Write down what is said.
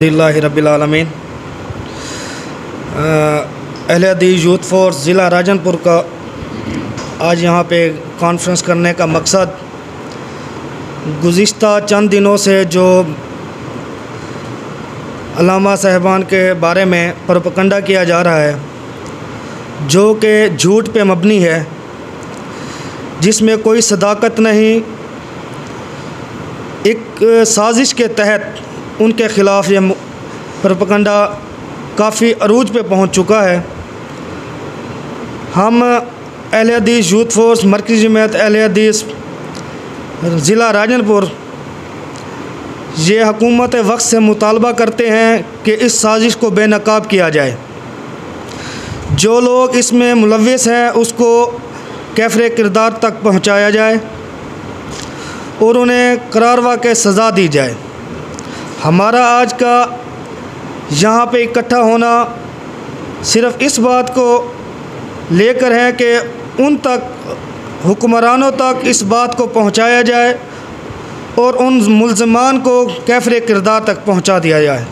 अल्हम्दुलिल्लाहि रब्बिल आलमीन। अहले हदीस यूथ फोर्स ज़िला राजनपुर का आज यहाँ पे कॉन्फ्रेंस करने का मकसद गुज़िश्ता चंद दिनों से जो अल्लामा साहिबान के बारे में प्रोपेगेंडा किया जा रहा है, जो कि झूठ पे मबनी है, जिसमें कोई सदाकत नहीं, एक साजिश के तहत उनके ख़िलाफ़ ये प्रोपेगेंडा काफ़ी अरूज पे पहुंच चुका है। हम अहले हदीस यूथ फोर्स मरकज़ी जमात अहले हदीस ज़िला राजनपुर ये हुकूमत वक्त से मुतालबा करते हैं कि इस साजिश को बेनकाब किया जाए। जो लोग इसमें मुलव्विस हैं उसको कैफ़रे किरदार तक पहुंचाया जाए और उन्हें करार वाक़ई सज़ा दी जाए। हमारा आज का यहाँ पे इकट्ठा होना सिर्फ़ इस बात को लेकर है कि उन तक, हुक्मरानों तक इस बात को पहुँचाया जाए और उन मुल्ज़िमान को कैफ़रे किरदार तक पहुँचा दिया जाए।